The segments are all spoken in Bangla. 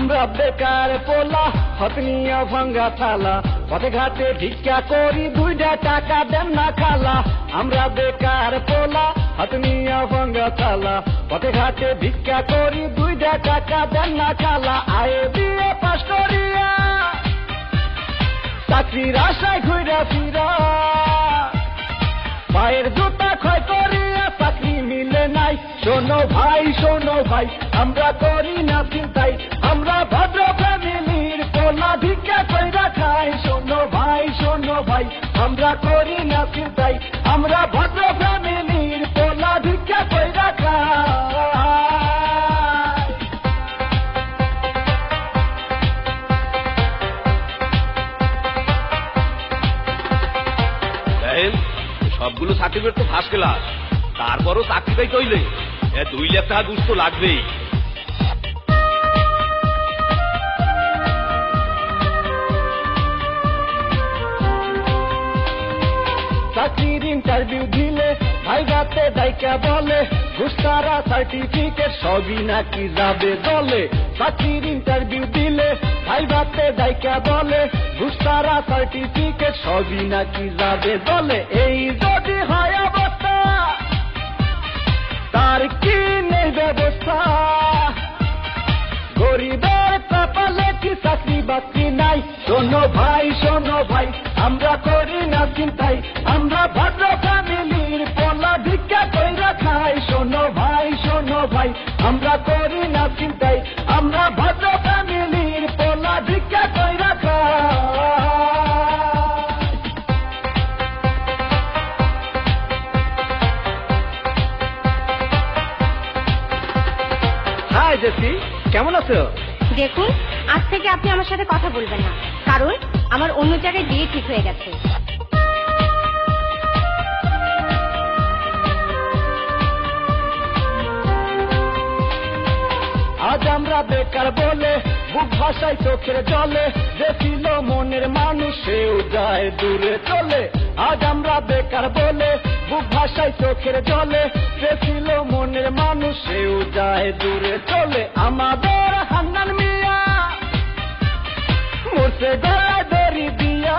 আমরা বেকার পোলা হাত নিয়া ভাঙ্গা থালা পথে ঘাটে ভিক্ষা করি 2টা টাকা দেন না খালা আমরা বেকার পোলা হাত নিয়া ভাঙ্গা থালা পথে ঘাটে ভিক্ষা করি 2টা টাকা দেন না খালা আয়ে বিয়ে পাস করিয়া চাকরির আশায় ঘুরা ফিরা পায়ের জুতা ক্ষয় করিয়া চাকরি মিলে নাই শোনো ভাই আমরা করি না চিন্তাই আমরা ভদ্র ফ্যামিলির পোলা ভিক্ষা কইরা খাই শোনো ভাই আমরা করি না চিন্তাই আমরা ভদ্র ফ্যামিলির পোলা ভিক্ষা কইরা খাই সবগুলো সার্টিফিকেট তো ফার্স্ট ক্লাস তারপরও চাকরি পাইতে হইলে 2 লাখ টাকা ঘুষ তো লাগবেই চাকরির ইন্টারভিউ দিলে ভাইভাতে দায়িকা বলে ঘুষতারা সার্টিফিকেট সবই নাকি যাবে দলে চাকরির ইন্টারভিউ দিলে ভাইভাতে দায়িকা বলে ঘুষতারা সার্টিফিকেট সবই নাকি যাবে দলে এই যদি হয় অবস্থা তার কি নেই ব্যবস্থা গরিবের কপালে কি চাকরি বাকরি নাই শোনো ভাই আমরা করি না চিন্তাই আমরা ভদ্র ফ্যামিলির পোলা ভিক্ষা কইরা খাই শোনো ভাই আমরা করি না চিন্তাই আমরা ভদ্র ফ্যামিলির পোলা ভিক্ষা কইরা খাই হাই জেসি কেমন আছো দেখুন আজ থেকে আপনি আমার সাথে কথা বলবেন না কারণ আমার অন্য জায়গায় বিয়ে ঠিক হয়ে গেছে আজ আমরা বেকার বলে বুক ভাষায় চোখের জলে যে ছিল মনের মানুষ সেও যায় দূরে চলে আজ আমরা বেকার বলে বুক ভাষায় চোখের জলে যে ছিল মনের মানুষ সেও যায় দূরে চলে আমাদের হান্নান মিয়া মরছে গলায় দড়ি দিয়া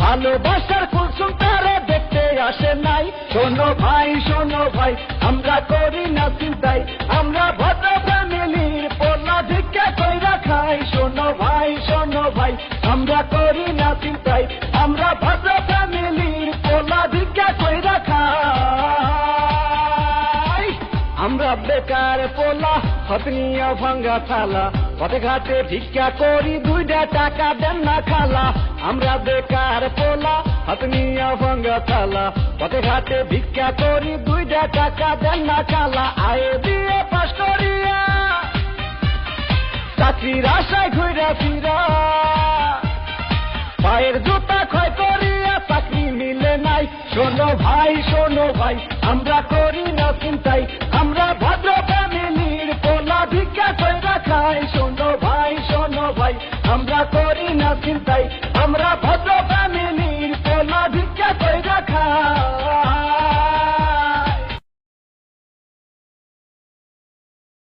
ভালোবাসার কুলসুম তারা দেখতে আসে নাই শোনো ভাই আমরা করি না চিন্তাই আমরা ভদ্র ফ্যামিলির পোলা ভিক্ষা কইরা খাই শোনো ভাই আমরা করি না চিন্তাই আমরা ভদ্র ফ্যামিলির পোলা ভিক্ষা কইরা খাই আমরা বেকার পোলা হাত নিয়া ভাঙ্গা থালা পথে ঘাটে ভিক্ষা করি 2টা টাকা দেন না খালা আমরা বেকার পোলা হাত নিয়া ভাঙ্গা থালা পথে ঘাটে ভিক্ষা করি 2টা টাকা দেন না খালা আয়ে বিয়ে পাস করিয়া চাকরির আশায় ঘুরা ফিরা পায়ের জুতা ক্ষয় করিয়া চাকরি মিলে নাই শোনো ভাই আমরা করি না চিন্তাই আমরা ভদ্র ফ্যামিলির পোলা ভিক্ষা কইরা খাই শোনো ভাই আমরা করি না চিন্তাই আমরা ভদ্র